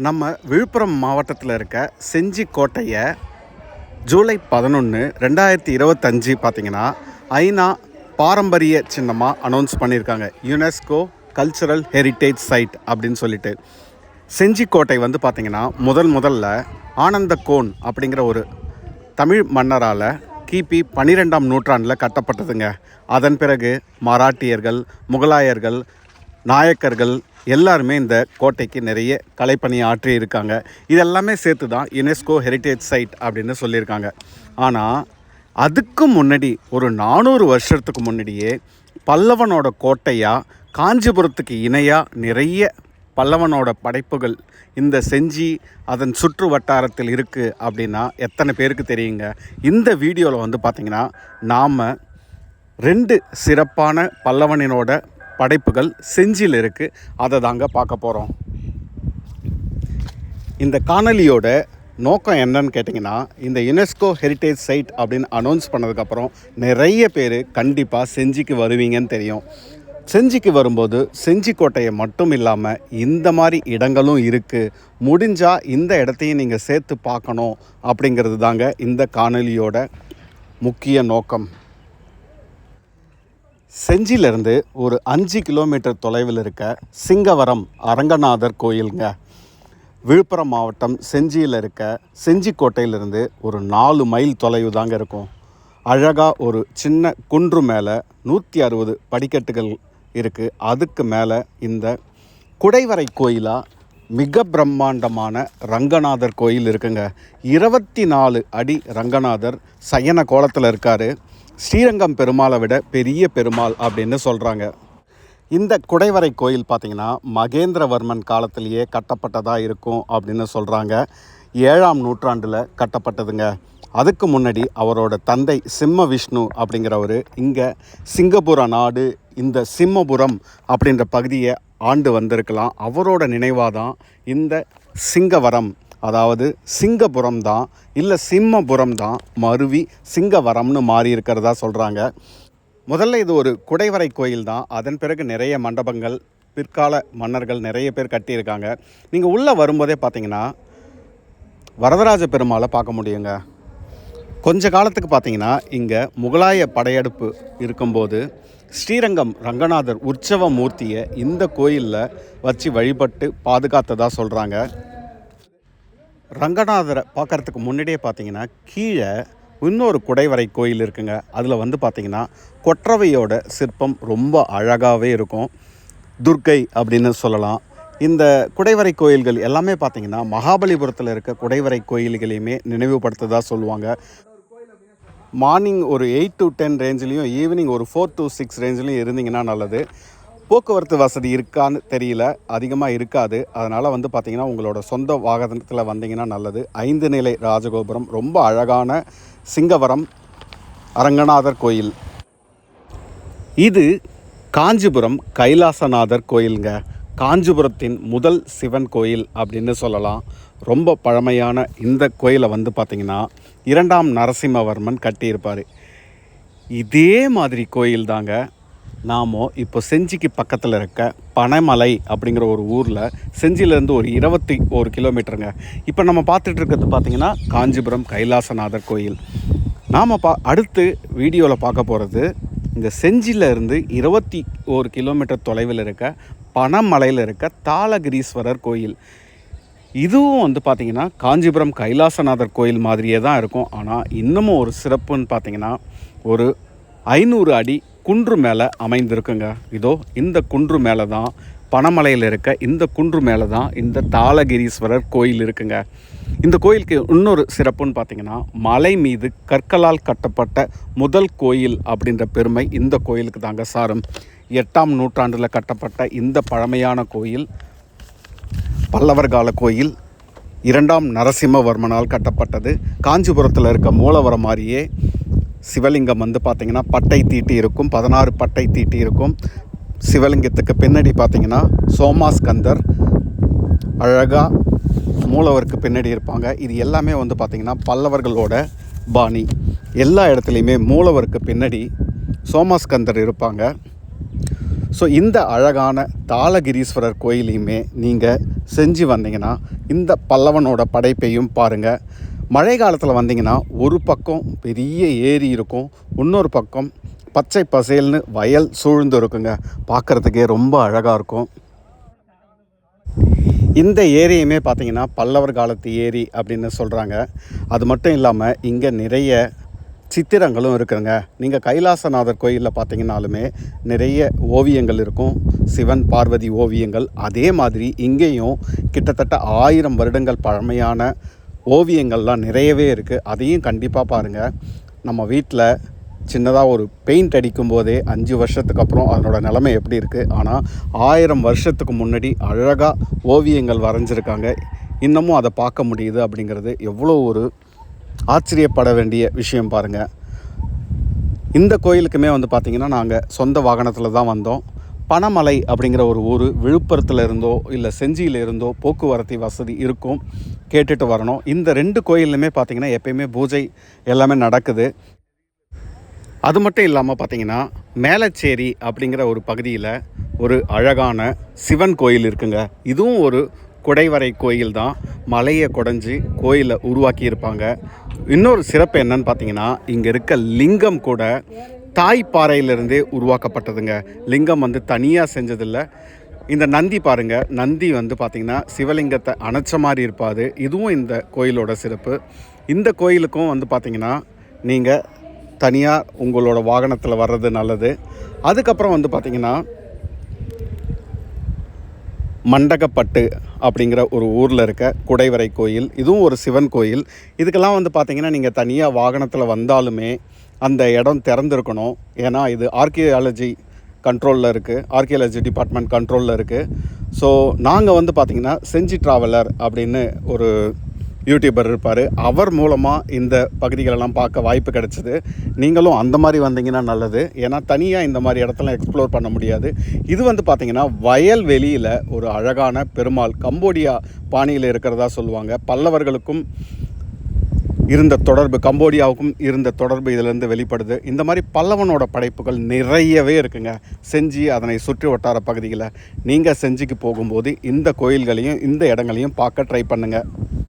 நம்ம விழுப்புரம் மாவட்டத்தில் இருக்க செஞ்சி கோட்டையை ஜூலை 11 2025 பார்த்திங்கன்னா ஐநா பாரம்பரிய சின்னமாக அனௌன்ஸ் பண்ணியிருக்காங்க. யுனெஸ்கோ கல்ச்சுரல் ஹெரிட்டேஜ் சைட் அப்படின்னு சொல்லிட்டு. செஞ்சி கோட்டை வந்து பார்த்திங்கன்னா முதல்ல ஆனந்த கோன் அப்படிங்கிற ஒரு தமிழ் மன்னரால் கிபி 12ஆம் நூற்றாண்டில் கட்டப்பட்டதுங்க. அதன் பிறகு மராட்டியர்கள், முகலாயர்கள், நாயக்கர்கள் எல்லாருமே இந்த கோட்டைக்கு நிறைய கலைப்பணி ஆற்றி இருக்காங்க. இதெல்லாமே சேர்த்து தான் யுனெஸ்கோ ஹெரிட்டேஜ் சைட் அப்படின்னு சொல்லியிருக்காங்க. ஆனால் அதுக்கு முன்னாடி ஒரு 400 வருஷத்துக்கு முன்னாடியே பல்லவனோட கோட்டையாக காஞ்சிபுரத்துக்கு இணையாக நிறைய பல்லவனோட படைப்புகள் இந்த செஞ்சி அதன் சுற்று வட்டாரத்தில் இருக்குது அப்படின்னா எத்தனை பேருக்கு தெரியுங்க? இந்த வீடியோவில் வந்து பார்த்திங்கன்னா நாம் 2 சிறப்பான பல்லவனினோட படைப்புகள் செஞ்சியில் இருக்குது. அதை தாங்க பார்க்க போகிறோம். இந்த காணொலியோட நோக்கம் என்னன்னு கேட்டிங்கன்னா, இந்த யுனெஸ்கோ ஹெரிட்டேஜ் சைட் அப்படின்னு அனௌன்ஸ் பண்ணதுக்கப்புறம் நிறைய பேர் கண்டிப்பாக செஞ்சிக்கு வருவீங்கன்னு தெரியும். செஞ்சிக்கு வரும்போது செஞ்சி கோட்டையை மட்டும் இல்லாமல் இந்த மாதிரி இடங்களும் இருக்குது. முடிஞ்சால் இந்த இடத்தையும் நீங்கள் சேர்த்து பார்க்கணும் அப்படிங்கிறது தாங்க இந்த காணொலியோட முக்கிய நோக்கம். செஞ்சியிலேருந்து ஒரு 5 கிலோமீட்டர் தொலைவில் இருக்க சிங்கவரம் அரங்கநாதர் கோயிலுங்க. விழுப்புரம் மாவட்டம் செஞ்சியில் இருக்க செஞ்சி கோட்டையிலிருந்து ஒரு 4 மைல் தொலைவு தாங்க இருக்கும். அழகாக ஒரு சின்ன குன்று மேலே 160 படிக்கட்டுகள் இருக்குது. அதுக்கு மேலே இந்த குடைவரை கோயிலாக மிக பிரம்மாண்டமான ரங்கநாதர் கோயில் இருக்குங்க. 24 அடி ரங்கநாதர் சயன கோலத்தில் இருக்கார். ஸ்ரீரங்கம் பெருமாளை விட பெரிய பெருமாள் அப்படின்னு சொல்கிறாங்க. இந்த குடைவரை கோயில் பார்த்திங்கன்னா மகேந்திரவர்மன் காலத்திலேயே கட்டப்பட்டதாக இருக்கும் அப்படின்னு சொல்கிறாங்க. 7ஆம் நூற்றாண்டில் கட்டப்பட்டதுங்க. அதுக்கு முன்னாடி அவரோட தந்தை சிம்ம விஷ்ணு அப்படிங்கிறவர் இங்கே சிங்கபுர நாடு, இந்த சிம்மபுரம் அப்படின்ற பகுதியை ஆண்டு வந்திருக்கலாம். அவரோட நினைவாக தான் இந்த சிங்கவரம், அதாவது சிங்கபுரம் தான் இல்லை சிம்மபுரம் தான் மருவி சிங்கவரம்னு மாறி இருக்கிறதா சொல்கிறாங்க. முதல்ல இது ஒரு குடைவரை கோயில் தான். அதன் பிறகு நிறைய மண்டபங்கள் பிற்கால மன்னர்கள் நிறைய பேர் கட்டியிருக்காங்க. நீங்கள் உள்ளே வரும்போதே பார்த்தீங்கன்னா வரதராஜ பெருமாளை பார்க்க முடியுங்க. கொஞ்ச காலத்துக்கு பார்த்தீங்கன்னா இங்கே முகலாய படையெடுப்பு இருக்கும்போது ஸ்ரீரங்கம் ரங்கநாதர் உற்சவ மூர்த்தியை இந்த கோயிலில் வச்சு வழிபட்டு பாதுகாத்ததாக சொல்கிறாங்க. ரங்கநாதரை பார்க்குறதுக்கு முன்னாடியே பார்த்தீங்கன்னா கீழே இன்னொரு குடைவரை கோயில் இருக்குங்க. அதில் வந்து பார்த்திங்கன்னா கொற்றவையோட சிற்பம் ரொம்ப அழகாகவே இருக்கும். துர்க்கை அப்படின்னு சொல்லலாம். இந்த குடைவரை கோயில்கள் எல்லாமே பார்த்திங்கன்னா மகாபலிபுரத்தில் இருக்க குடைவரை கோயில்களையுமே நினைவுபடுத்துறதா சொல்லுவாங்க. மார்னிங் ஒரு 8 to 10 ரேஞ்சிலையும் ஈவினிங் ஒரு 4 to 6 ரேஞ்சிலையும் இருந்தீங்கன்னா நல்லது. போக்குவரத்து வசதி இருக்கான்னு தெரியல, அதிகமாக இருக்காது. அதனால் வந்து பார்த்திங்கன்னா உங்களோட சொந்த வாகனத்தில் வந்தீங்கன்னா நல்லது. 5 நிலை ராஜகோபுரம், ரொம்ப அழகான சிங்கவரம் அரங்கநாதர் கோயில். இது காஞ்சிபுரம் கைலாசநாதர் கோயிலுங்க. காஞ்சிபுரத்தின் முதல் சிவன் கோயில் அப்படின்னு சொல்லலாம். ரொம்ப பழமையான இந்த கோயிலை வந்து பார்த்திங்கன்னா 2ஆம் நரசிம்மவர்மன் கட்டியிருப்பார். இதே மாதிரி கோயில் தாங்க நாம் இப்போ செஞ்சிக்கு பக்கத்தில் இருக்க பனைமலை அப்படிங்கிற ஒரு ஊரில் செஞ்சியிலேருந்து ஒரு 21 கிலோமீட்டருங்க. இப்போ நம்ம பார்த்துட்டு இருக்கிறது பார்த்திங்கன்னா காஞ்சிபுரம் கைலாசநாதர் கோயில். நாம் அடுத்து வீடியோவில் பார்க்க போகிறது இந்த செஞ்சியிலேருந்து 21 கிலோமீட்டர் தொலைவில் இருக்க பனைமலையில் இருக்க தாளகிரீஸ்வரர் கோயில். இதுவும் வந்து பார்த்திங்கன்னா காஞ்சிபுரம் கைலாசநாதர் கோயில் மாதிரியே தான் இருக்கும். ஆனால் இன்னமும் ஒரு சிறப்புன்னு பார்த்திங்கன்னா ஒரு 500 அடி குன்று மேலே அமைந்திருக்குங்க. இதோ இந்த குன்று மேலே தான், பனைமலையில் இருக்க இந்த குன்று மேலே தான் இந்த தாளகிரீஸ்வரர் கோயில் இருக்குங்க. இந்த கோயிலுக்கு இன்னொரு சிறப்புன்னு பார்த்திங்கன்னா மலை மீது கற்களால் கட்டப்பட்ட முதல் கோயில் அப்படின்ற பெருமை இந்த கோயிலுக்கு தாங்க சாரும். 8ஆம் நூற்றாண்டில் கட்டப்பட்ட இந்த பழமையான கோயில் பல்லவர் கால கோயில். 2ஆம் நரசிம்மவர்மனால் கட்டப்பட்டது. காஞ்சிபுரத்தில் இருக்க மூலவரம் மாதிரியே சிவலிங்கம் வந்து பார்த்திங்கன்னா பட்டை தீட்டி இருக்கும். 16 பட்டை தீட்டி இருக்கும். சிவலிங்கத்துக்கு பின்னாடி பார்த்திங்கன்னா சோமாஸ்கந்தர் அழகாக மூலவருக்கு பின்னாடி இருப்பாங்க. இது எல்லாமே வந்து பார்த்திங்கன்னா பல்லவர்களோட பாணி. எல்லா இடத்துலையுமே மூலவருக்கு பின்னாடி சோமாஸ்கந்தர் இருப்பாங்க. ஸோ இந்த அழகான தாளகிரீஸ்வரர் கோயிலையுமே நீங்கள் செஞ்சு வந்தீங்கன்னா இந்த பல்லவனோட படைப்பையும் பாருங்கள். மழை காலத்தில் வந்தீங்கன்னா ஒரு பக்கம் பெரிய ஏரி இருக்கும், இன்னொரு பக்கம் பச்சை பசேல்னு வயல் சூழ்ந்து இருக்குங்க. பார்க்குறதுக்கே ரொம்ப அழகாக இருக்கும். இந்த ஏரியுமே பார்த்திங்கன்னா பல்லவர் காலத்து ஏரி அப்படின்னு சொல்கிறாங்க. அது மட்டும் இல்லாமல் இங்கே நிறைய சித்திரங்களும் இருக்குதுங்க. நீங்கள் கைலாசநாதர் கோயிலில் பார்த்திங்கனாலுமே நிறைய ஓவியங்கள் இருக்கும், சிவன் பார்வதி ஓவியங்கள். அதே மாதிரி இங்கேயும் கிட்டத்தட்ட 1000 வருடங்கள் பழமையான ஓவியங்கள்லாம் நிறையவே இருக்குது. அதையும் கண்டிப்பாக பாருங்கள். நம்ம வீட்டில் சின்னதாக ஒரு பெயிண்ட் அடிக்கும் போதே 5 வருஷத்துக்கு அப்புறம் அதனோட நிலைமை எப்படி இருக்குது, ஆனால் 1000 வருஷத்துக்கு முன்னாடி அழகாக ஓவியங்கள் வரைஞ்சிருக்காங்க. இன்னமும் அதை பார்க்க முடியுது அப்படிங்கிறது எவ்வளோ ஒரு ஆச்சரியப்பட வேண்டிய விஷயம் பாருங்கள். இந்த கோயிலுக்குமே பார்த்திங்கன்னா நாங்கள் சொந்த வாகனத்தில் தான் வந்தோம். பனமலை அப்படிங்கிற ஒரு ஊர் விழுப்புரத்தில் இருந்தோ இல்லை செஞ்சியில் இருந்தோ போக்குவரத்து வசதி இருக்கும், கேட்டுட்டு வரணும். இந்த 2 கோயிலுமே பார்த்திங்கன்னா எப்பயுமே பூஜை எல்லாமே நடக்குது. அது மட்டும் இல்லாமல் பார்த்திங்கன்னா மேலச்சேரி அப்படிங்கிற ஒரு பகுதியில் ஒரு அழகான சிவன் கோயில் இருக்குங்க. இதுவும் ஒரு குடைவரை கோயில் தான். மலையை குடைஞ்சி கோயிலை உருவாக்கியிருப்பாங்க. இன்னொரு சிறப்பு என்னன்னு பார்த்திங்கன்னா இங்கே இருக்க லிங்கம் கூட தாய்ப்பாறையிலிருந்தே உருவாக்கப்பட்டதுங்க. லிங்கம் தனியாக செஞ்சதில்லை. இந்த நந்தி பாருங்கள், நந்தி பார்த்திங்கன்னா சிவலிங்கத்தை அணைச்ச மாதிரி இருப்பாது. இதுவும் இந்த கோயிலோட சிறப்பு. இந்த கோயிலுக்கும் பார்த்திங்கன்னா நீங்கள் தனியாக உங்களோட வாகனத்தில் வர்றது நல்லது. அதுக்கப்புறம் பார்த்திங்கன்னா மண்டகப்பட்டு அப்படிங்கிற ஒரு ஊரில் இருக்க குடைவரை கோயில், இதுவும் ஒரு சிவன் கோயில். இதுக்கெல்லாம் பார்த்திங்கன்னா நீங்கள் தனியாக வாகனத்தில் வந்தாலுமே அந்த இடம் திறந்துருக்கணும். ஏன்னா இது ஆர்கியாலஜி கண்ட்ரோலில் இருக்குது, ஆர்கியாலஜி டிபார்ட்மெண்ட் கண்ட்ரோலில் இருக்குது. ஸோ நாங்கள் பார்த்திங்கன்னா செஞ்சி ட்ராவலர் அப்படின்னு ஒரு யூடியூபர் இருப்பார், அவர் மூலமாக இந்த பகுதிகளெல்லாம் பார்க்க வாய்ப்பு கிடச்சிது. நீங்களும் அந்த மாதிரி வந்தீங்கன்னா நல்லது. ஏன்னா தனியாக இந்த மாதிரி இடத்துல எக்ஸ்ப்ளோர் பண்ண முடியாது. இது பார்த்திங்கன்னா வயல்வெளியில் ஒரு அழகான பெருமாள் கம்போடியா பாணியில் இருக்கிறதா சொல்லுவாங்க. பல்லவர்களுக்கும் இருந்த தொடர்பு, கம்போடியாவுக்கும் இருந்த தொடர்பு இதிலேருந்து வெளிப்படுது. இந்த மாதிரி பல்லவனோட படைப்புகள் நிறையவே இருக்குங்க செஞ்சி அதனை சுற்றி வட்டார பகுதியில். நீங்கள் செஞ்சிக்கு போகும்போது இந்த கோயில்களையும் இந்த இடங்களையும் பார்க்க ட்ரை பண்ணுங்கள்.